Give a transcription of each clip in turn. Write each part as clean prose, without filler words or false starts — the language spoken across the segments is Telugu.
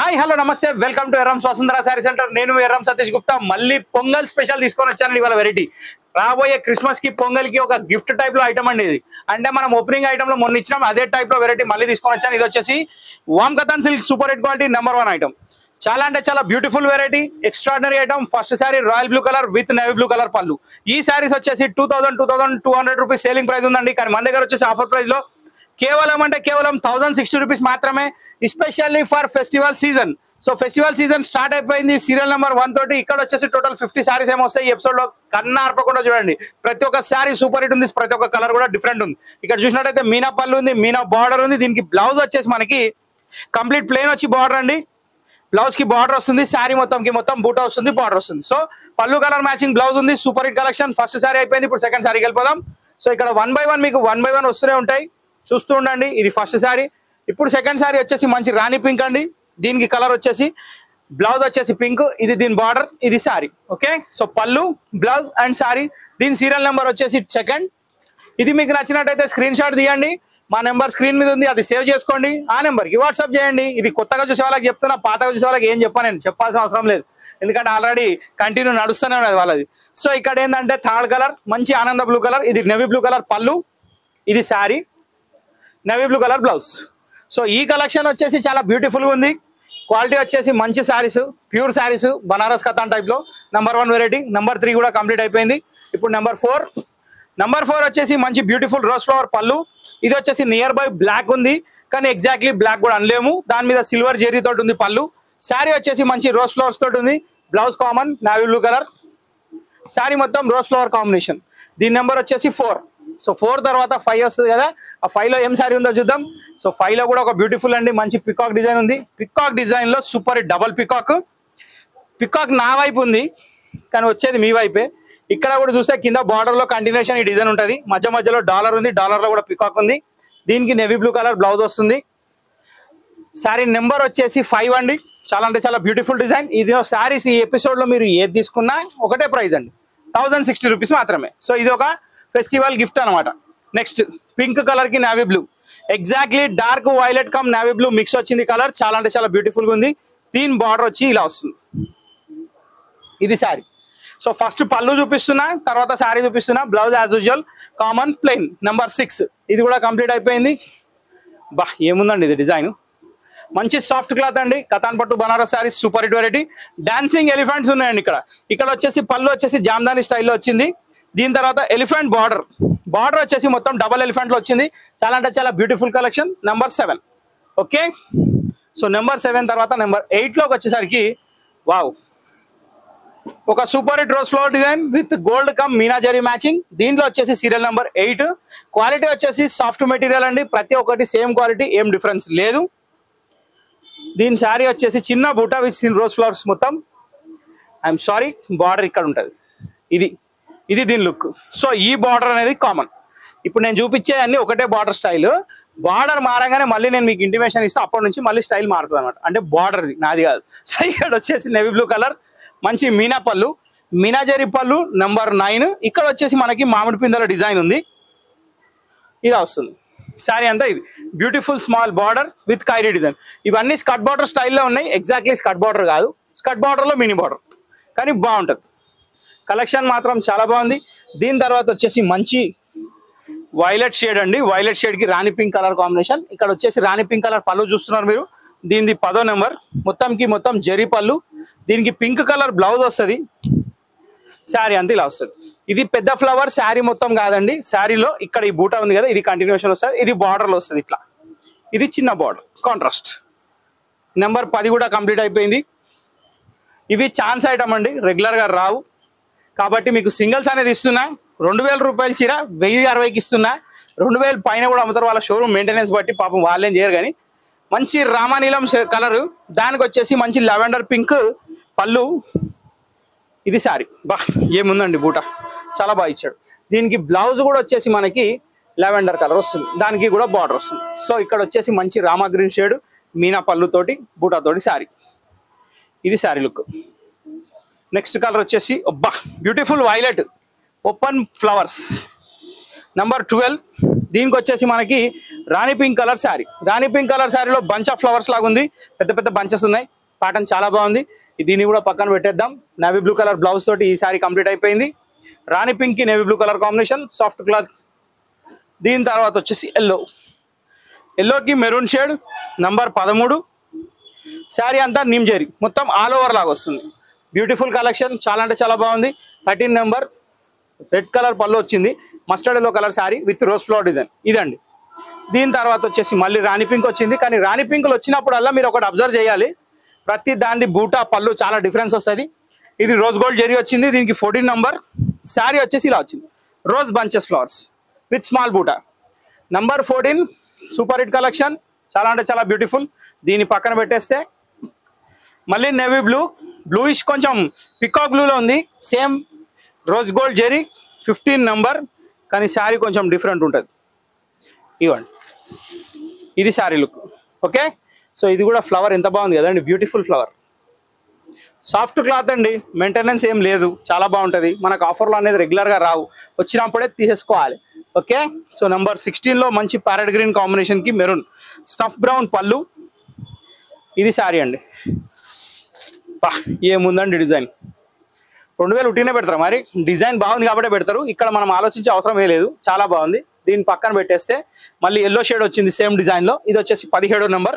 హాయ్ హలో నమస్తే వెల్కమ్ టు ఎర్రం స్వతంత్ర శారీ సెంటర్. నేను ఎర్రం సతీష్ గుప్తా. మళ్ళీ పొంగల్ స్పెషల్ తీసుకొని వచ్చాను ఇవాళ. వెరైటీ రాబోయే క్రిస్మస్ కి పొంగల్ కి ఒక గిఫ్ట్ టైప్ లో ఐటమ్ అండి ఇది. అంటే మనం ఓపెనింగ్ ఐటమ్ లో మొన్న ఇచ్చినాం అదే టైప్ లో వెరైటీ మళ్ళీ తీసుకొని వచ్చాను. ఇది వచ్చేసి వామ్ కథన్ silk super hit quality number 1 item. చాలా అంటే చాలా beautiful variety, extraordinary item. First sari royal blue colour with navy blue colour పళ్ళు. ఈ శారీస్ వచ్చేసి 2200 రూపీస్ సేలింగ్ ప్రైస్ ఉందండి. కానీ మన దగ్గర వచ్చేసి ఆఫర్ ప్రైస్ లో కేవలం 1060 రూపీస్ మాత్రమే, especially for festival season. So festival season start అయిపోయింది. సీరియల్ నెంబర్ 1 తోటి ఇక్కడ వచ్చేసి టోటల్ 50 సారీస్ ఏమో వస్తాయి. ఈ ఎపిసోడ్ లో కన్నా ఆర్పకుండా చూడండి. ప్రతి ఒక్క సారీ సూపర్ హిట్ ఉంది. ప్రతి ఒక్క కలర్ కూడా డిఫరెంట్ ఉంది. ఇక్కడ చూసినట్టయితే మీనా పళ్ళు ఉంది, మీనా బార్డర్ ఉంది. దీనికి బ్లౌజ్ వచ్చేసి మనకి కంప్లీట్ ప్లెయిన్ వచ్చి బార్డర్ అండి. బ్లౌజ్ కి బార్డర్ వస్తుంది, శారీ మొత్తం బూటా వస్తుంది, బార్డర్ వస్తుంది. సో పళ్ళు కలర్ మ్యాచింగ్ బ్లౌజ్ ఉంది. Super hit collection. First sorry అయిపోయింది, ఇప్పుడు సెకండ్ సారీకి వెళ్ళిపోదాం. సో ఇక్కడ 1 by 1 మీకు 1 by 1 వస్తూనే ఉంటాయి, చూస్తూ ఉండండి. ఇది ఫస్ట్ సారీ. ఇప్పుడు సెకండ్ సారీ వచ్చేసి మంచి రాణి పింక్ అండి. దీనికి కలర్ వచ్చేసి బ్లౌజ్ వచ్చేసి పింక్, ఇది దీని బార్డర్, ఇది సారీ. ఓకే, సో పళ్ళు, బ్లౌజ్ అండ్ సారీ. దీని సీరియల్ నెంబర్ వచ్చేసి సెకండ్. ఇది మీకు నచ్చినట్టయితే స్క్రీన్ షాట్ తీయండి. మా నెంబర్ స్క్రీన్ మీద ఉంది, అది సేవ్ చేసుకోండి. ఆ నెంబర్కి వాట్సాప్ చేయండి. ఇది కొత్తగా చూసే వాళ్ళకి చెప్తున్నా, పాతగా చూసే వాళ్ళకి ఏం నేను చెప్పాల్సిన అవసరం లేదు, ఎందుకంటే ఆల్రెడీ కంటిన్యూ నడుస్తూనే ఉన్నది వాళ్ళది. సో ఇక్కడ ఏంటంటే థర్డ్ కలర్ మంచి ఆనంద బ్లూ కలర్, ఇది నేవీ బ్లూ కలర్ పళ్ళు, ఇది sari, navy blue colour blouse. So ఈ కలెక్షన్ వచ్చేసి చాలా బ్యూటిఫుల్ గా ఉంది. క్వాలిటీ వచ్చేసి మంచి శారీస్, ప్యూర్ శారీస్, బనారస్ కథాన్ టైప్ లో నెంబర్ 1 వెరైటీ. నెంబర్ 3 కూడా కంప్లీట్ అయిపోయింది. ఇప్పుడు నెంబర్ 4 వచ్చేసి మంచి బ్యూటిఫుల్ రోజ్ ఫ్లవర్ పళ్ళు. ఇది వచ్చేసి నియర్ బై బ్లాక్ ఉంది, కానీ ఎగ్జాక్ట్లీ బ్లాక్ కూడా అనలేము. దాని మీద సిల్వర్ జెరీ తోటి ఉంది పళ్ళు. శారీ వచ్చేసి మంచి రోజ్ ఫ్లవర్స్ తోటి ఉంది. Blouse common navy blue colour, sari మొత్తం రోజ్ ఫ్లవర్ కాంబినేషన్. దీని నెంబర్ వచ్చేసి 4. సో 4 తర్వాత 5 వస్తుంది కదా. ఆ 5 లో ఏం శారీ ఉందో చూద్దాం. సో 5 లో కూడా ఒక బ్యూటిఫుల్ అండి మంచి పికాక్ డిజైన్ ఉంది. పికాక్ డిజైన్ లో సూపర్ డబల్ పికాక్. పికాక్ నా వైపు ఉంది, కానీ వచ్చేది మీ వైపే. ఇక్కడ కూడా చూస్తే కింద బార్డర్ లో కంటిన్యూషన్ ఈ డిజైన్ ఉంటుంది. మధ్యలో డాలర్ ఉంది, డాలర్ లో కూడా పికాక్ ఉంది. దీనికి నేవీ బ్లూ కలర్ బ్లౌజ్ వస్తుంది. శారీ నెంబర్ వచ్చేసి 5 అండి. చాలా అంటే చాలా బ్యూటిఫుల్ డిజైన్. ఇది శారీస్ ఈ ఎపిసోడ్ లో మీరు ఏది తీసుకున్నా ఒకటే ప్రైస్ అండి, 1060 రూపీస్ మాత్రమే. సో ఇది ఒక ఫెస్టివల్ గిఫ్ట్ అనమాట. నెక్స్ట్ పింక్ కలర్ కి navy blue, exactly dark violet come navy blue mix వచ్చింది కలర్. చాలా అంటే చాలా బ్యూటిఫుల్ గా ఉంది. దీని బార్డర్ వచ్చి ఇలా వస్తుంది. ఇది శారీ. సో ఫస్ట్ పళ్ళు చూపిస్తున్నా, తర్వాత శారీ చూపిస్తున్నా. Blouse as usual common plain. Number 6 ఇది కూడా కంప్లీట్ అయిపోయింది. బా ఏముందండి ఇది డిజైన్. మంచి సాఫ్ట్ క్లాత్ అండి, కథాన్ పట్టు Banaras sari super hit variety. Dancing elephants ఉన్నాయండి. ఇక్కడ వచ్చేసి పళ్ళు వచ్చేసి జామ్దాని స్టైల్లో వచ్చింది. దీని తర్వాత ఎలిఫెంట్ బార్డర్ వచ్చేసి మొత్తం డబల్ ఎలిఫెంట్ లో వచ్చింది. చాలా అంటే చాలా beautiful collection. Number 7. Okay, so number 7 తర్వాత నెంబర్ 8 లోకి వచ్చేసరికి వావ్, ఒక super hit rose flower design with gold come Meena zari matching. దీంట్లో వచ్చేసి సీరియల్ నెంబర్ 8. క్వాలిటీ వచ్చేసి సాఫ్ట్ మెటీరియల్ అండి, ప్రతి ఒక్కటి సేమ్ క్వాలిటీ, ఏం డిఫరెన్స్ లేదు. దీని శారీ వచ్చేసి చిన్న బూటా విత్ రోజ్ ఫ్లవర్స్ మొత్తం. ఐఎమ్ సారీ, బార్డర్ ఇక్కడ ఉంటుంది. ఇది దీని లుక్. సో ఈ బార్డర్ అనేది కామన్. ఇప్పుడు నేను చూపించే అన్ని ఒకటే బార్డర్ స్టైల్. బార్డర్ మారగానే మళ్ళీ నేను మీకు ఇంటిమేషన్ ఇస్తే అప్పటి నుంచి మళ్ళీ స్టైల్ మారుతుంది అనమాట. అంటే బార్డర్ నాది కాదు. సో ఇక్కడ వచ్చేసి నేవీ బ్లూ కలర్ మంచి మీనా పళ్ళు, మీనా జరీ పళ్ళు నెంబర్ 9. ఇక్కడ వచ్చేసి మనకి మామిడి పిందెల డిజైన్ ఉంది, ఇలా వస్తుంది. శారీ అంతా ఇది బ్యూటిఫుల్ స్మాల్ బార్డర్ విత్ కైరీ డిజైన్. ఇవన్నీ స్కర్ట్ బార్డర్ స్టైల్లో ఉన్నాయి. ఎగ్జాక్ట్లీ స్కర్ట్ బార్డర్ కాదు, స్కర్ట్ బార్డర్ లో మినీ బార్డర్, కానీ బాగుంటుంది. కలెక్షన్ మాత్రం చాలా బాగుంది. దీని తర్వాత వచ్చేసి మంచి వైలెట్ షేడ్ అండి. వైలెట్ షేడ్ కి రాణి పింక్ కలర్ కాంబినేషన్. ఇక్కడ వచ్చేసి రాణి పింక్ కలర్ పళ్ళు చూస్తున్నారు మీరు. దీనిది 10వ నెంబర్. మొత్తం జరీ పళ్ళు. దీనికి పింక్ కలర్ బ్లౌజ్ వస్తుంది. శారీ అంతా ఇలా వస్తుంది. ఇది పెద్ద ఫ్లవర్ శారీ మొత్తం కాదండి. శారీలో ఇక్కడ ఈ బూటా ఉంది కదా, ఇది కంటిన్యూషన్ వస్తుంది. ఇది బార్డర్ లో వస్తుంది ఇట్లా. ఇది చిన్న బార్డర్ కాంట్రాస్ట్. నెంబర్ 10 కూడా కంప్లీట్ అయిపోయింది. ఇవి ఛాన్స్ ఐటమ్ అండి, రెగ్యులర్ గా రావు. కాబట్టి మీకు సింగిల్స్ అనేది ఇస్తున్నా. 2000 రూపాయలు చీర 1060కి ఇస్తున్నా. 2000 పైన కూడా అమ్ముతారు, వాళ్ళ షోరూమ్ మెయింటెనెన్స్ బట్టి. పాపం వాళ్ళేం చేయరు, కానీ మంచి రామానీలం కలర్. దానికి వచ్చేసి మంచి లెవెండర్ పింక్ పళ్ళు. ఇది శారీ. బా ఏముందండి బూట, చాలా బాగా ఇచ్చాడు. దీనికి బ్లౌజ్ కూడా వచ్చేసి మనకి లెవెండర్ కలర్ వస్తుంది, దానికి కూడా బార్డర్ వస్తుంది. సో ఇక్కడ వచ్చేసి మంచి రామా గ్రీన్ షేడ్ మీనా పళ్ళుతోటి బూటాతోటి శారీ. ఇది శారీ లుక్. నెక్స్ట్ కలర్ వచ్చేసి అబ్బా beautiful violet open flowers number 12. దీనికి వచ్చేసి మనకి రాణి పింక్ కలర్ శారీ. రాణి పింక్ కలర్ శారీలో బంచ్ ఆఫ్ ఫ్లవర్స్ లాగా ఉంది, పెద్ద పెద్ద బంచెస్ ఉన్నాయి. ప్యాటర్న్ చాలా బాగుంది. దీన్ని కూడా పక్కన పెట్టేద్దాం. నేవీ బ్లూ కలర్ బ్లౌజ్ తోటి ఈ శారీ కంప్లీట్ అయిపోయింది. రాణి పింక్ కి navy blue colour combination, soft cloth. దీని తర్వాత వచ్చేసి ఎల్లోకి మెరూన్ షేడ్, నంబర్ 13. శారీ అంతా నిమ్జరీ, మొత్తం ఆల్ ఓవర్ లాగా వస్తుంది. బ్యూటిఫుల్ కలెక్షన్, చాలా అంటే చాలా బాగుంది. 13 నెంబర్. రెడ్ కలర్ పళ్ళు వచ్చింది, mustard yellow colour sari with rose flower design. ఇదండి. దీని తర్వాత వచ్చేసి మళ్ళీ రాణి పింక్ వచ్చింది. కానీ రాణి పింక్లు వచ్చినప్పుడల్లా మీరు ఒకటి అబ్జర్వ్ చేయాలి, ప్రతి దాని బూటా పళ్ళు చాలా డిఫరెన్స్ వస్తుంది. ఇది రోజ్ గోల్డ్ జెరీ వచ్చింది, దీనికి 14 నెంబర్. శారీ వచ్చేసి ఇలా వచ్చింది, rose bunches flowers with small బూటా. నంబర్ 14 సూపర్ హిట్ కలెక్షన్, చాలా అంటే చాలా బ్యూటిఫుల్. దీన్ని పక్కన పెట్టేస్తే మళ్ళీ నేవీ బ్లూయిష్ కొంచెం పికాక్ బ్లూలో ఉంది, same rose gold zari 15 number. కానీ శారీ కొంచెం డిఫరెంట్ ఉంటుంది. ఇవ్వండి, ఇది శారీ లుక్. ఓకే, సో ఇది కూడా ఫ్లవర్ ఎంత బాగుంది కదండి, బ్యూటిఫుల్ ఫ్లవర్. సాఫ్ట్ క్లాత్ అండి, మెయింటెనెన్స్ ఏం లేదు, చాలా బాగుంటుంది. మనకు ఆఫర్లు అనేది రెగ్యులర్గా రావు, వచ్చినప్పుడే తీసేసుకోవాలి. ఓకే, సో నంబర్ 16లో మంచి ప్యారెట్ గ్రీన్ కాంబినేషన్కి మెరూన్ స్టఫ్ బ్రౌన్ పళ్ళు. ఇది శారీ అండి. ఏముందండి డిజైన్, 2000 ఉట్టినే పెడతారు. మరి డిజైన్ బాగుంది కాబట్టి పెడతారు, ఇక్కడ మనం ఆలోచించే అవసరం ఏ లేదు. చాలా బాగుంది. దీన్ని పక్కన పెట్టేస్తే మళ్ళీ ఎల్లో షేడ్ వచ్చింది సేమ్ డిజైన్లో. ఇది వచ్చేసి 17 నెంబర్.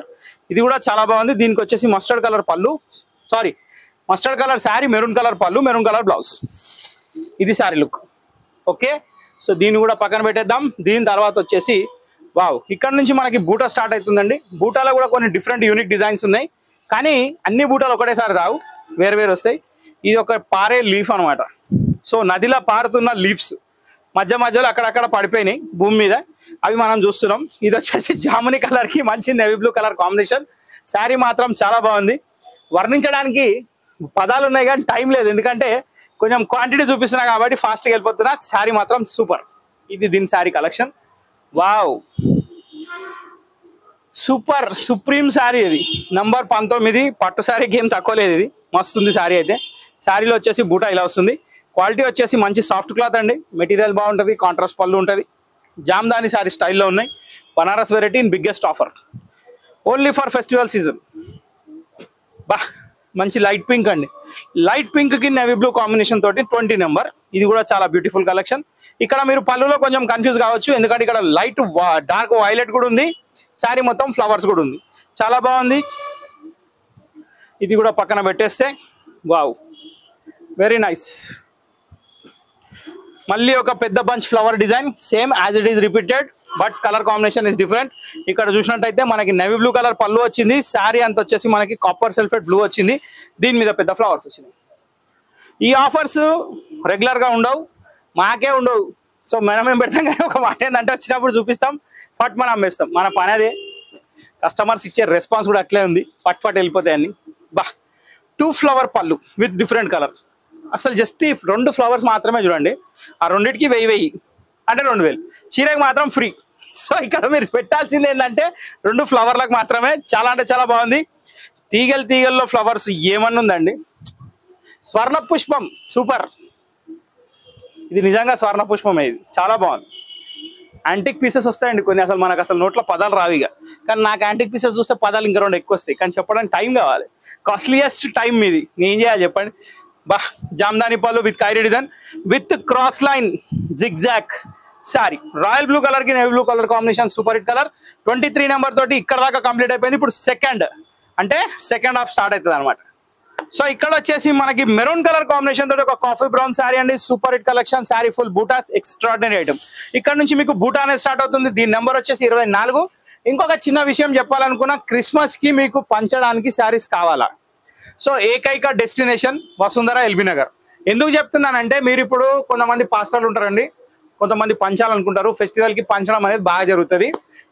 ఇది కూడా చాలా బాగుంది. దీనికి వచ్చేసి మస్టర్డ్ కలర్ పళ్ళు, mustard colour sari, maroon colour పళ్ళు, మెరూన్ కలర్ బ్లౌజ్. ఇది శారీ లుక్. ఓకే, సో దీన్ని కూడా పక్కన పెట్టేద్దాం. దీని తర్వాత వచ్చేసి వావ్, ఇక్కడ నుంచి మనకి బూటా స్టార్ట్ అవుతుందండి. బూటాలో కూడా కొన్ని డిఫరెంట్ యూనిక్ డిజైన్స్ ఉన్నాయి, కానీ అన్ని బూటాలు ఒకటేసారి రావు, వేరు వేరు వస్తాయి. ఇది ఒక పారే లీఫ్ అనమాట. సో నదిలో పారుతున్న లీవ్స్ మధ్యలో అక్కడక్కడ పడిపోయినాయి భూమి మీద, అవి మనం చూస్తున్నాం. ఇది వచ్చేసి జాముని కలర్కి మంచి navy blue colour combination. Sari మాత్రం చాలా బాగుంది. వర్ణించడానికి పదాలు ఉన్నాయి కానీ టైం లేదు, ఎందుకంటే కొంచెం క్వాంటిటీ చూపిస్తున్నా కాబట్టి ఫాస్ట్గా వెళ్ళిపోతున్నా. శారీ మాత్రం సూపర్. ఇది దీని sari collection. Wow, super supreme sari. ఇది నంబర్ 19. పట్టు శారీకి ఏం తక్కువ లేదు, ఇది మస్తుంది శారీ అయితే. శారీలో వచ్చేసి బూటా ఇలా వస్తుంది. క్వాలిటీ వచ్చేసి మంచి సాఫ్ట్ క్లాత్ అండి, మెటీరియల్ బాగుంటుంది, కాంట్రాస్ట్ పళ్ళు ఉంటుంది. జామ్దాని శారీ స్టైల్లో ఉన్నాయి. Banaras variety in biggest offer, only for festival season. మంచి లైట్ పింక్ అండి, లైట్ పింక్ కి నేవీ బ్లూ కాంబినేషన్ తోటి 20 నెంబర్. ఇది కూడా చాలా బ్యూటిఫుల్ కలెక్షన్. ఇక్కడ మీరు పళ్ళులో కొంచెం కన్ఫ్యూజ్ కావచ్చు, ఎందుకంటే ఇక్కడ లైట్ డార్క్ వైలెట్ కూడా ఉంది, శారీ మొత్తం ఫ్లవర్స్ కూడా ఉంది. చాలా బాగుంది. ఇది కూడా పక్కన పెట్టేస్తే వావ్, వెరీ నైస్. మళ్ళీ ఒక పెద్ద bunch flower design, same as it is repeated, but colour combination is different. ఇక్కడ చూసినట్టయితే మనకి నేవీ బ్లూ కలర్ పళ్ళు వచ్చింది. శారీ అంత వచ్చేసి మనకి కాపర్ సల్ఫేట్ బ్లూ వచ్చింది, దీని మీద పెద్ద ఫ్లవర్స్ వచ్చినాయి. ఈ ఆఫర్స్ రెగ్యులర్గా ఉండవు, మాకే ఉండవు. సో మనం పెడతాం, కానీ ఒక మాట ఏంటంటే వచ్చినప్పుడు చూపిస్తాం, ఫట్ మనం అమ్మేస్తాం. మన పని అదే. కస్టమర్స్ ఇచ్చే రెస్పాన్స్ కూడా అట్లే ఉంది, ఫట్ వెళ్ళిపోతాయని. 2 ఫ్లవర్ పళ్ళు విత్ డిఫరెంట్ కలర్. అసలు జస్ట్ ఈ 2 ఫ్లవర్స్ మాత్రమే చూడండి, ఆ రెండింటికి 1000 అంటే 2000. చీరకు మాత్రం ఫ్రీ. సో ఇక్కడ మీరు పెట్టాల్సింది ఏంటంటే 2 ఫ్లవర్లకు మాత్రమే. చాలా అంటే చాలా బాగుంది. తీగల్లో ఫ్లవర్స్ ఏమన్నా ఉందండి. స్వర్ణ పుష్పం సూపర్. ఇది నిజంగా స్వర్ణ పుష్పమే. ఇది చాలా బాగుంది. యాంటిక్ పీసెస్ వస్తాయండి కొన్ని, అసలు మనకు అసలు నోట్లో పదాలు రావు ఇక. కానీ నాకు యాంటిక్ పీసెస్ చూస్తే పదాలు ఇంకా 2 ఎక్కువ వస్తాయి, కానీ చెప్పడానికి టైం కావాలి. కాస్ట్లీయెస్ట్ టైం ఇది. నేను చేయాలి చెప్పండి. జామ్దాని పళ్ళు విత్ కైరీ design with cross line zigzag sari. Royal blue colour కి navy blue colour combination, super hit colour. 23 number తోటి ఇక్కడ దాకా కంప్లీట్ అయిపోయింది. ఇప్పుడు సెకండ్ హాఫ్ స్టార్ట్ అవుతుంది అనమాట. సో ఇక్కడ వచ్చేసి మనకి మెరూన్ కలర్ కాంబినేషన్ తోటి ఒక కాఫీ బ్రౌన్ శారీ అండి, super hit collection. Sari full బూటా, ఎక్స్ట్రాడినరీ ఐటమ్. ఇక్కడ నుంచి మీకు బూటా అనేది స్టార్ట్ అవుతుంది. దీని నెంబర్ వచ్చేసి 24. ఇంకొక చిన్న విషయం చెప్పాలనుకున్నా, క్రిస్మస్ కి మీకు పంచడానికి శారీస్ కావాలా? సో ఏకైక డెస్టినేషన్ వసుంధర ఎల్బీ నగర్. ఎందుకు చెప్తున్నానంటే, మీరు ఇప్పుడు కొంతమంది పాస్టర్లు ఉంటారండి, కొంతమంది పంచాలనుకుంటారు. ఫెస్టివల్కి పంచడం అనేది బాగా జరుగుతుంది.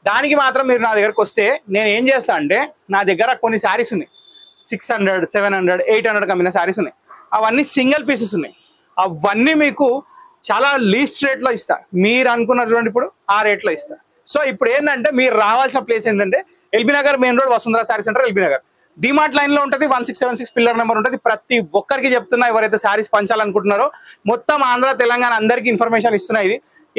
దానికి మాత్రం మీరు నా దగ్గరకు వస్తే నేను ఏం చేస్తా అంటే, నా దగ్గర కొన్ని శారీస్ ఉన్నాయి, 600, 700, 800 కమ్మిన శారీస్ ఉన్నాయి. అవన్నీ సింగిల్ పీసెస్ ఉన్నాయి. అవన్నీ మీకు చాలా లీస్ట్ రేట్లో ఇస్తా. మీరు అనుకున్నటువంటి ఇప్పుడు ఆ రేట్లో ఇస్తా. సో ఇప్పుడు ఏంటంటే, మీరు రావాల్సిన ప్లేస్ ఏంటంటే LB Nagar main road, Vasundhara sari centre, LB Nagar. DMart line లో ఉంటుంది 1676 పిల్లర్ నెంబర్ ఉంటుంది. ప్రతి ఒక్కరికి చెప్తున్నా, ఎవరైతే శారీస్ పంచాలనుకుంటున్నారో మొత్తం ఆంధ్ర తెలంగాణ అందరికి ఇన్ఫర్మేషన్ ఇస్తున్నా.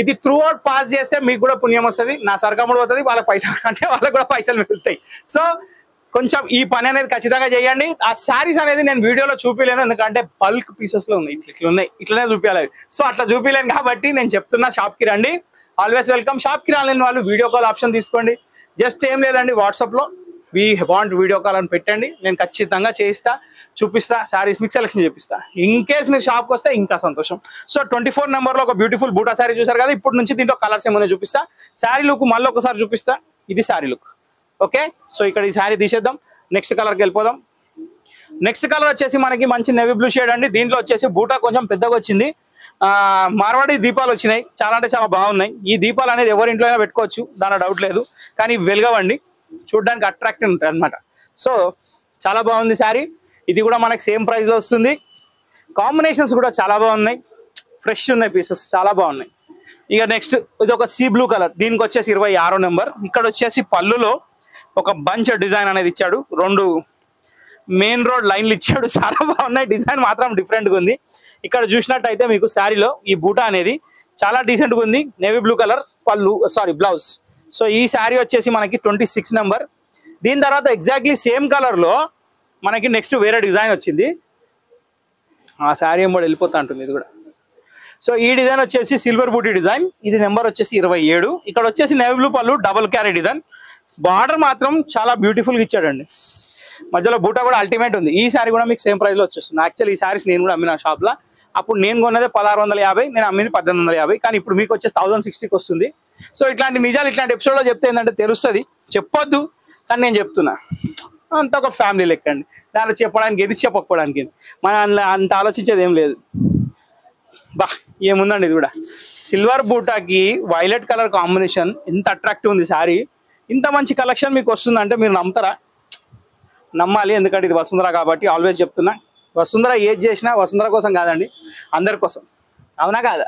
ఇది త్రూ అవుట్ పాస్ చేస్తే మీకు కూడా పుణ్యం వస్తుంది, నా సర్కముడు పోతుంది, వాళ్ళకి పైసలు అంటే వాళ్ళకి కూడా పైసలు మిగులుతాయి. సో కొంచెం ఈ పని అనేది ఖచ్చితంగా చేయండి. ఆ శారీస్ అనేది నేను వీడియోలో చూపించలేను, ఎందుకంటే బల్క్ పీసెస్ లో ఉన్నాయి, ఇట్లా ఉన్నాయి, ఇట్లనే చూపించాలి. సో అట్లా చూపించలేను కాబట్టి నేను చెప్తున్నా, షాప్ కి రండి, ఆల్వేస్ వెల్కమ్. షాప్ కి రాలేని వాళ్ళు వీడియో కాల్ ఆప్షన్ తీసుకోండి. జస్ట్ ఏం లేదండి, వాట్సాప్ లో వీ వాంట్ వీడియో కాల్ అని పెట్టండి, నేను ఖచ్చితంగా చేయిస్తా, చూపిస్తా, శారీస్ మీకు సెలెక్షన్ చేపిస్తా. ఇన్ కేస్ మీరు షాప్కి వస్తే ఇంకా సంతోషం. సో 24 నెంబర్లో ఒక బ్యూటిఫుల్ బూటా శారీ చూసారు కదా, ఇప్పుడు నుంచి దీంట్లో కలర్స్ ఏమైనా చూపిస్తా. శారీ లుక్ మళ్ళీ ఒకసారి చూపిస్తా, ఇది శారీ లుక్. ఓకే, సో ఇక్కడ ఈ శారీ తీసేద్దాం, నెక్స్ట్ కలర్కి వెళ్ళిపోదాం. నెక్స్ట్ కలర్ వచ్చేసి మనకి మంచి నేవీ బ్లూ షేడ్ అండి. దీంట్లో వచ్చేసి బూటా కొంచెం పెద్దగా వచ్చింది. మార్వాడి దీపాలు వచ్చినాయి, చాలా అంటే చాలా బాగున్నాయి. ఈ దీపాలు అనేది ఎవరి ఇంట్లో అయినా పెట్టుకోవచ్చు, దాని డౌట్ లేదు, కానీ వెలగవండి, చూడడానికి అట్రాక్టివ్ ఉంటుంది అనమాట. సో చాలా బాగుంది శారీ. ఇది కూడా మనకి సేమ్ ప్రైస్ లో వస్తుంది. కాంబినేషన్స్ కూడా చాలా బాగున్నాయి, ఫ్రెష్ ఉన్నాయి, పీసెస్ చాలా బాగున్నాయి. ఇక నెక్స్ట్ ఇది ఒక సీ బ్లూ కలర్, దీనికి వచ్చేసి 26 నెంబర్. ఇక్కడ వచ్చేసి పళ్ళులో ఒక బంచ్ డిజైన్ అనేది ఇచ్చాడు, 2 మెయిన్ రోడ్ లైన్లు ఇచ్చాడు, చాలా బాగున్నాయి. డిజైన్ మాత్రం డిఫరెంట్ గా ఉంది. ఇక్కడ చూసినట్టయితే మీకు శారీలో ఈ బూటా అనేది చాలా డీసెంట్ గా ఉంది. నేవీ బ్లూ కలర్ పళ్ళు, సారీ బ్లౌజ్. సో ఈ శారీ వచ్చేసి మనకి 26 నెంబర్. దీని తర్వాత ఎగ్జాక్ట్లీ సేమ్ కలర్ లో మనకి నెక్స్ట్ వేరే డిజైన్ వచ్చింది. ఆ శారీ ఏమో వెళ్ళిపోతా ఉంటుంది ఇది కూడా. సో ఈ డిజైన్ వచ్చేసి సిల్వర్ బూటీ డిజైన్, ఇది నెంబర్ వచ్చేసి 27. ఇక్కడ వచ్చేసి నేవీ బ్లూ పళ్ళు, డబుల్ క్యారీ డిజైన్. బార్డర్ మాత్రం చాలా బ్యూటిఫుల్ గా ఇచ్చాడండి, మధ్యలో బూటా కూడా అల్టిమేట్ ఉంది. ఈ శారీ కూడా మీకు సేమ్ ప్రైస్ లో వచ్చేస్తుంది. యాక్చువల్లీ ఈ శారీస్ నేను కూడా అమ్మిన షాప్ లో, అప్పుడు నేను కొన్నదే 1650, నేను అమ్మింది 1850, కానీ ఇప్పుడు మీకు వచ్చేసి 1060కి వస్తుంది. సో ఇట్లాంటి నిజాలు ఇట్లాంటి ఎపిసోడ్ లో చెప్తే ఏంటంటే తెలుస్తుంది, చెప్పొద్దు కానీ నేను చెప్తున్నా, అంత ఒక ఫ్యామిలీ లెక్కండి, దాంట్లో చెప్పడానికి ఏది చెప్పకపోవడానికి మన అంత ఆలోచించేది ఏం లేదు. బా ఏముందండి, ఇది కూడా సిల్వర్ బూటాకి వైలెట్ కలర్ కాంబినేషన్, ఎంత అట్రాక్టివ్ ఉంది శారీ. ఇంత మంచి కలెక్షన్ మీకు వస్తుందంటే మీరు నమ్ముతారా? నమ్మాలి, ఎందుకంటే ఇది వసుంధర కాబట్టి. ఆల్వేస్ చెప్తున్నా, వసుంధర ఏది చేసినా వసుంధర కోసం కాదండి, అందరి కోసం, అవునా కాదా?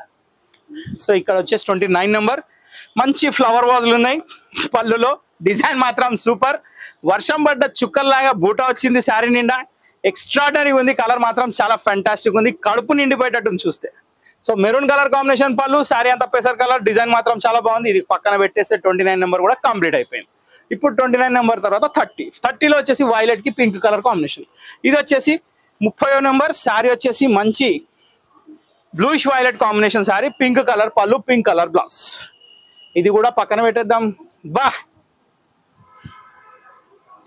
సో ఇక్కడ వచ్చేసి 29 నెంబర్. మంచి ఫ్లవర్ వాజులు ఉన్నాయి పళ్ళులో, డిజైన్ మాత్రం సూపర్. వర్షం పడ్డ చుక్కల్లాగా బూటా వచ్చింది శారీ నిండా, ఎక్స్ట్రాడనరీ ఉంది. కలర్ మాత్రం చాలా ఫ్యాంటాస్టిక్ ఉంది, కడుపు నిండిపోయేటట్టు చూస్తే. సో మెరూన్ కలర్ కాంబినేషన్ పళ్ళు, శారీ అంతా పెసర్ కలర్, డిజైన్ మాత్రం చాలా బాగుంది. ఇది పక్కన పెట్టేస్తే 29 నెంబర్ కూడా కంప్లీట్ అయిపోయింది. ఇప్పుడు 29 నెంబర్ తర్వాత 30లో వచ్చేసి వైలెట్ కి పింక్ కలర్ కాంబినేషన్. ఇది వచ్చేసి 30వ నెంబర్. శారీ వచ్చేసి మంచి bluish violet combination sari, pink colour పళ్ళు, పింక్ కలర్ బ్లౌజ్. ఇది కూడా పక్కన పెట్టేద్దాం. బా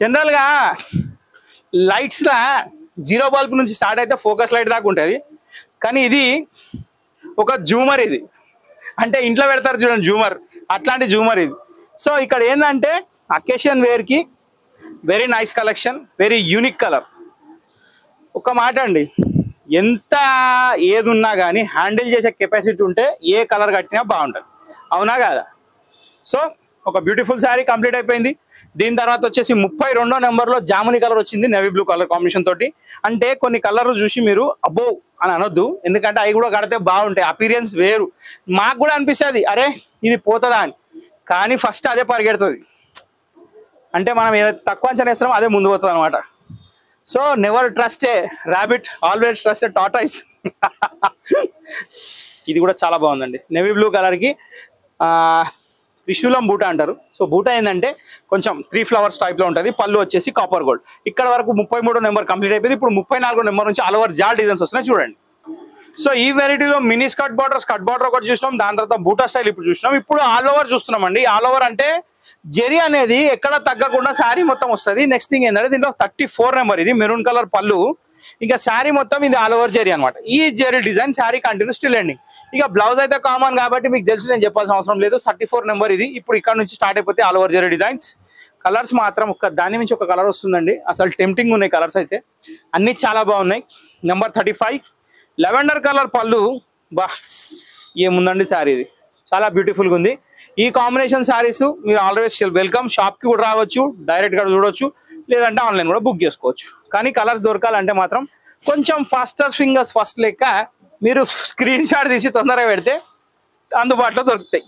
జనరల్ గా లైట్స్ లా 0 బల్బ్ నుంచి స్టార్ట్ అయితే ఫోకస్ లైట్ దాకా ఉంటుంది, కానీ ఇది ఒక జూమర్. ఇది అంటే ఇంట్లో పెడతారు చూడండి జూమర్, అట్లాంటి జూమర్ ఇది. సో ఇక్కడ ఏంటంటే అకేషన్ వేర్ కి very nice collection, very unique colour. ఒక మాట అండి, ఎంత ఏది ఉన్నా కానీ హ్యాండిల్ చేసే కెపాసిటీ ఉంటే ఏ కలర్ కట్టినా బాగుంటుంది, అవునా కాదా? సో ఒక బ్యూటిఫుల్ శారీ కంప్లీట్ అయిపోయింది. దీని తర్వాత వచ్చేసి 32వ నెంబర్లో జాముని కలర్ వచ్చింది, నేవీ బ్లూ కలర్ కాంబినేషన్ తోటి. అంటే కొన్ని కలర్లు చూసి మీరు అబ్బో అని అనొద్దు, ఎందుకంటే అవి కూడా కడితే బాగుంటాయి, అపీరియన్స్ వేరు. మాకు కూడా అనిపిస్తుంది అరే ఇది పోతుందా అని, కానీ ఫస్ట్ అదే పరిగెడుతుంది. అంటే మనం ఏదైతే తక్కువ అంచనా వేస్తామో అదే ముందు పోతుంది అనమాట. సో నెవర్ ట్రస్ట్ ఏ ర్యాబిట్, ఆల్వేస్ ట్రస్ట్ ఏ టార్టాయిస్. ఇది కూడా చాలా బాగుందండి, నేవీ బ్లూ కలర్కి త్రిశూలం బూటా అంటారు. సో బూటా ఏంటంటే కొంచెం 3 ఫ్లవర్స్ టైప్ లో ఉంటుంది. పళ్ళు వచ్చేసి కాపర్ గోల్డ్. ఇక్కడ వరకు 33వ నెంబర్ కంప్లీట్ అయిపోయింది. ఇప్పుడు 34వ నెంబర్ నుంచి ఆల్ ఓవర్ జాల్ డిజైన్స్ వస్తున్నాయి చూడండి. సో ఈ వెరైటీలో మినీ స్కర్ట్ బార్డర్ ఒకటి చూసినాం, దాని తర్వాత బూటా స్టైల్ ఇప్పుడు చూసినాం. ఇప్పుడు ఆల్ ఓవర్ చూస్తున్నాం అండి. ఆల్ ఓవర్ అంటే జెరీ అనేది ఎక్కడ తగ్గకుండా శారీ మొత్తం వస్తుంది. నెక్స్ట్ థింగ్ ఏంటంటే దీంట్లో 34 నెంబర్, ఇది మెరూన్ కలర్ పళ్ళు, ఇంకా శారీ మొత్తం ఇది ఆల్ ఓవర్ జెరీ అనమాట. ఈ zari design sari continue still ending. ఇక బ్లౌజ్ అయితే కామన్ కాబట్టి మీకు తెలుసు, నేను చెప్పాల్సిన అవసరం లేదు. 34 నెంబర్ ఇది. ఇప్పుడు ఇక్కడ నుంచి స్టార్ట్ అయిపోతే all over zari designs. Colours మాత్రం దాని నుంచి ఒక కలర్ వస్తుందండి, అసలు టెంప్టింగ్ ఉన్నాయి కలర్స్ అయితే, అన్ని చాలా బాగున్నాయి. నెంబర్ 35 లెవెండర్ కలర్ పళ్ళు. బా ఏముందండి శారీ, ఇది చాలా బ్యూటిఫుల్గా ఉంది. ఈ కాంబినేషన్ శారీస్ మీరు ఆల్వేస్ వెల్కమ్. షాప్కి కూడా రావచ్చు, డైరెక్ట్గా చూడవచ్చు, లేదంటే ఆన్లైన్ కూడా బుక్ చేసుకోవచ్చు. కానీ కలర్స్ దొరకాలంటే మాత్రం కొంచెం ఫాస్టర్ ఫింగర్స్ ఫస్ట్ లెక్క మీరు స్క్రీన్ షాట్ తీసి తొందరగా పెడితే అందుబాటులో దొరుకుతాయి.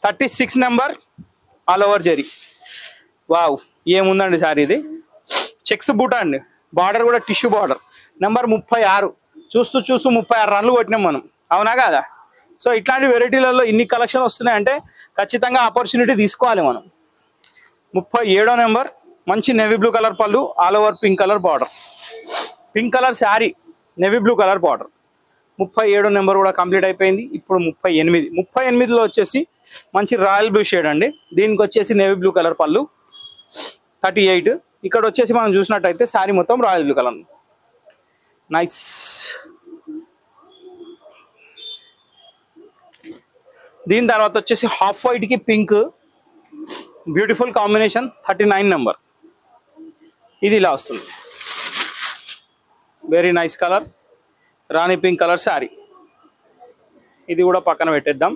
36 number all over zari. Wow ఏముందండి శారీ, ఇది చెక్స్ బూటా అండి, బార్డర్ కూడా టిష్యూ బార్డర్, నెంబర్ 36. చూస్తూ 36 రన్లు కొట్టినాం మనం, అవునా కాదా? సో ఇట్లాంటి వెరైటీలలో ఇన్ని కలెక్షన్ వస్తున్నాయంటే ఖచ్చితంగా ఆపర్చునిటీ తీసుకోవాలి మనం. 37వ నెంబర్, మంచి నేవీ బ్లూ కలర్ పళ్ళు, all over pink colour border, pink colour sari, navy blue colour border. 37వ నెంబర్ కూడా కంప్లీట్ అయిపోయింది. ఇప్పుడు 38లో వచ్చేసి మంచి రాయల్ బ్లూ షేడ్ అండి, దీనికి వచ్చేసి నేవీ బ్లూ కలర్ పళ్ళు, 38. ఇక్కడ వచ్చేసి మనం చూసినట్టయితే శారీ మొత్తం రాయల్ బ్లూ కలర్, నైస్. దీని తర్వాత వచ్చేసి హాఫ్ వైట్ కి పింక్, బ్యూటిఫుల్ కాంబినేషన్, 39 నెంబర్. ఇది ఇలా వస్తుంది, వెరీ నైస్ కలర్, రాణి పింక్ కలర్ శారీ. ఇది కూడా పక్కన పెట్టేద్దాం.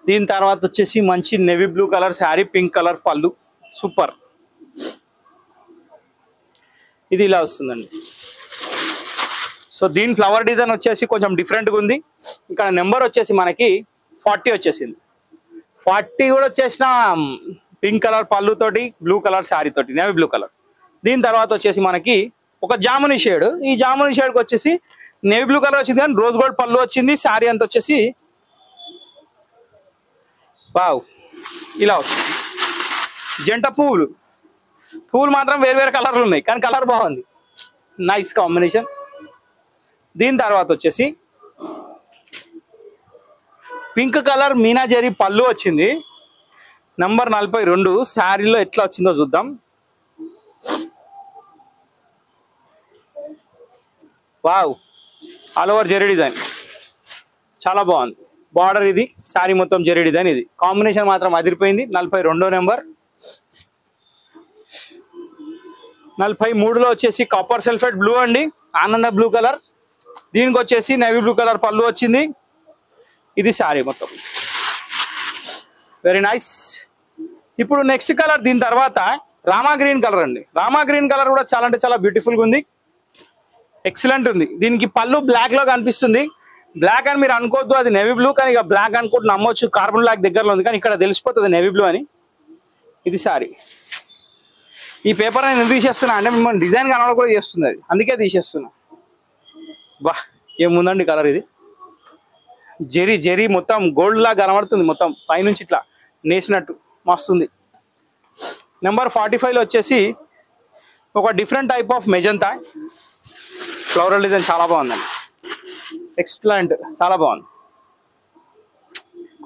దీని తర్వాత వచ్చేసి మంచి navy blue colour sari, pink colour పళ్ళు, సూపర్. ఇది ఇలా వస్తుందండి. సో దీని ఫ్లవర్ డిజైన్ వచ్చేసి కొంచెం డిఫరెంట్గా ఉంది. ఇక్కడ నెంబర్ వచ్చేసి మనకి 40 వచ్చేసింది. 40 కూడా వచ్చేసిన పింక్ కలర్ పళ్ళుతోటి, బ్లూ కలర్ శారీ తోటి, నేవీ బ్లూ కలర్. దీని తర్వాత వచ్చేసి మనకి ఒక జాముని షేడ్, ఈ జాముని షేడ్కి వచ్చేసి నేవీ బ్లూ కలర్ వచ్చింది కానీ రోజ్ గోల్డ్ పళ్ళు వచ్చింది. శారీ అంతా వచ్చేసి వావ్ ఇలా వస్తుంది. జంట పువ్వులు మాత్రం వేరు కలర్లు ఉన్నాయి కానీ కలర్ బాగుంది, నైస్ కాంబినేషన్. దీని తర్వాత వచ్చేసి పింక్ కలర్ మీనా జరీ పళ్ళు వచ్చింది, నంబర్ 42. శారీలో ఎట్లా వచ్చిందో చూద్దాం. Wow, all over zari design చాలా బాగుంది. బార్డర్ ఇది, శారీ మొత్తం జరీ డిజైన్. ఇది కాంబినేషన్ మాత్రం అదిరిపోయింది. 42వ నెంబర్. 43లో వచ్చేసి కాపర్ సల్ఫేట్ బ్లూ అండి, ఆనంద బ్లూ కలర్. దీనికి వచ్చేసి నేవీ బ్లూ కలర్ పళ్ళు వచ్చింది. ఇది శారీ మొత్తం, వెరీ నైస్. ఇప్పుడు నెక్స్ట్ కలర్, దీని తర్వాత రామా గ్రీన్ కలర్ అండి. రామా గ్రీన్ కలర్ కూడా చాలా అంటే చాలా బ్యూటిఫుల్గా ఉంది, ఎక్సలెంట్ ఉంది. దీనికి పళ్ళు బ్లాక్ లో కనిపిస్తుంది. బ్లాక్ అని మీరు అనుకోవద్దు, అది నేవీ బ్లూ, కానీ ఇక బ్లాక్ అనుకుంటూ నమ్మొచ్చు, కార్బన్ బ్లాక్ దగ్గరలో ఉంది కానీ ఇక్కడ తెలిసిపోతుంది నేవీ బ్లూ అని. ఇది సారీ. ఈ పేపర్ నేను ఎందుకు తీసేస్తున్నా అంటే మిమ్మల్ని డిజైన్ కనబడ కూడా చేస్తుంది, అది అందుకే తీసేస్తున్నా. బా ఏముందండి కలర్, ఇది జరీ మొత్తం గోల్డ్ లా కనబడుతుంది, మొత్తం పైనుంచి ఇట్లా నేసినట్టు మస్తుంది. నెంబర్ 45లో వచ్చేసి ఒక different type of magenta floral design, చాలా బాగుందండి, ఎక్సలెంట్, చాలా బాగుంది.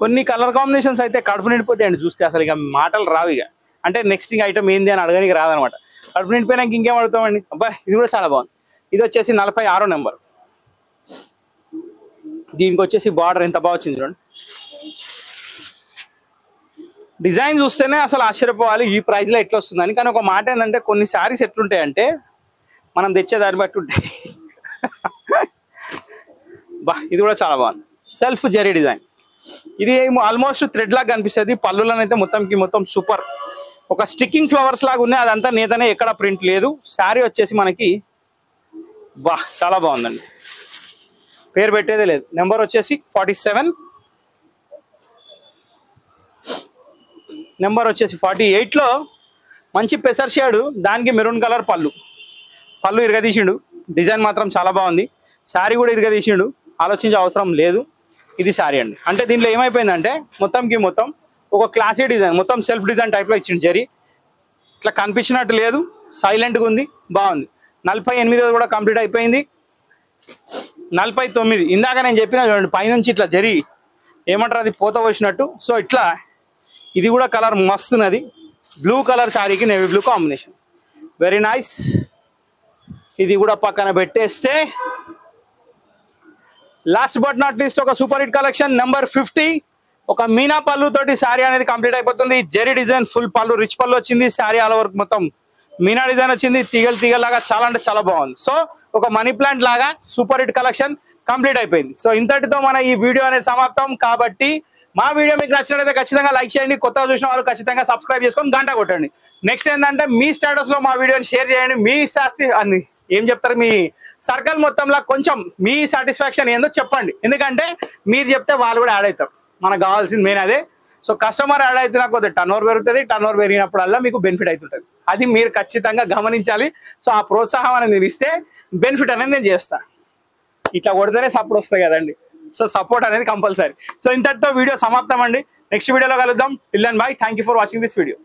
కొన్ని కలర్ కాంబినేషన్స్ అయితే కడుపు నిండిపోతాయండి చూస్తే, అసలు ఇక మాటలు రావు. ఇక అంటే నెక్స్ట్ ఐటమ్ ఏంది అని అడగడానికి రాదనమాట. కడుపు నిండిపోయినాక ఇంకేం అడుగుతామండి. అబ్బా ఇది కూడా చాలా బాగుంది. ఇది వచ్చేసి 46వ నెంబర్. దీనికి వచ్చేసి బార్డర్ ఎంత బాగా వచ్చింది చూడండి. డిజైన్ చూస్తేనే అసలు ఆశ్చర్యపోవాలి ఈ ప్రైస్ లో ఎట్లా వస్తుందని. కానీ ఒక మాట ఏంటంటే కొన్ని శారీస్ ఎట్లుంటాయంటే మనం తెచ్చేదాన్ని బట్టి ఉంటాయి. బా ఇది కూడా చాలా బాగుంది, సెల్ఫ్ జరీ డిజైన్. ఇది ఆల్మోస్ట్ థ్రెడ్ లాగా కనిపిస్తుంది. పళ్ళులోనైతే మొత్తం సూపర్, ఒక స్టిక్కింగ్ ఫ్లవర్స్ లాగా ఉన్నాయి. అదంతా నేతనే, ఎక్కడ ప్రింట్ లేదు. శారీ వచ్చేసి మనకి బా చాలా బాగుందండి, పేరు పెట్టేదే లేదు. నెంబర్ వచ్చేసి 47. నెంబర్ వచ్చేసి 48లో మంచి పెసర్ షేడ్, దానికి మెరూన్ కలర్ పళ్ళు ఇరగదీసిండు. డిజైన్ మాత్రం చాలా బాగుంది. శారీ కూడా ఇరగదీసిండు, ఆలోచించే అవసరం లేదు. ఇది శారీ అండి. అంటే దీంట్లో ఏమైపోయిందంటే మొత్తం ఒక క్లాసీ డిజైన్, మొత్తం సెల్ఫ్ డిజైన్ టైప్లో ఇచ్చిండు. జరీ ఇట్లా కనిపించినట్టు లేదు, సైలెంట్గా ఉంది, బాగుంది. 48 కూడా కంప్లీట్ అయిపోయింది. 49 ఇందాక నేను చెప్పిన చూడండి, పైనుంచి ఇట్లా జరీ ఏమంటారు అది పోత వచ్చినట్టు. సో ఇట్లా ఇది కూడా కలర్ మస్తున్నది. బ్లూ కలర్ శారీకి navy blue combination, very nice. ఇది కూడా పక్కన పెట్టేస్తే లాస్ట్ బట్ నాట్ లీస్ట్ ఒక సూపర్ హిట్ కలెక్షన్ నెంబర్ 50. ఒక మీనా పళ్ళు తోటి శారీ అనేది కంప్లీట్ అయిపోతుంది. జరీ డిజైన్ ఫుల్ పళ్ళు, రిచ్ పళ్ళు వచ్చింది. శారీ ఆల్ ఓవర్ మొత్తం మీనా డిజైన్ వచ్చింది, తీగలు లాగా, చాలా అంటే చాలా బాగుంది. సో ఒక మనీ ప్లాంట్ లాగా సూపర్ హిట్ కలెక్షన్ కంప్లీట్ అయిపోయింది. సో ఇంతటితో మన ఈ వీడియో అనేది సమాప్తం. కాబట్టి మా వీడియో మీకు నచ్చినట్లయితే ఖచ్చితంగా లైక్ చేయండి. కొత్తగా చూసిన వాళ్ళు ఖచ్చితంగా సబ్స్క్రైబ్ చేసుకొని గంట కొట్టండి. నెక్స్ట్ ఏంటంటే మీ స్టేటస్ లో మా వీడియోని షేర్ చేయండి. మీ అని ఏం చెప్తారు, మీ సర్కిల్ మొత్తంలో కొంచెం మీ సాటిస్ఫాక్షన్ ఏందో చెప్పండి. ఎందుకంటే మీరు చెప్తే వాళ్ళు కూడా యాడ్ అవుతారు. మనకు కావాల్సింది మెయిన్ అదే. సో కస్టమర్ యాడ్ అవుతున్నా కొద్దిగా టర్న్ ఓవర్ పెరుగుతుంది, టర్న్ ఓవర్ పెరిగినప్పుడల్లా మీకు బెనిఫిట్ అవుతుంటుంది. అది మీరు ఖచ్చితంగా గమనించాలి. సో ఆ ప్రోత్సాహం అనేది మీరు ఇస్తే బెనిఫిట్ అనేది నేను చేస్తాను. ఇట్లా కొడితేనే సపోర్ట్ వస్తాయి కదండి. సో సపోర్ట్ అనేది కంపల్సరీ. సో ఇంతటితో వీడియో సమాప్తం అండి. నెక్స్ట్ వీడియోలో కలుద్దాం. Till then bye. Thank you for watching this video.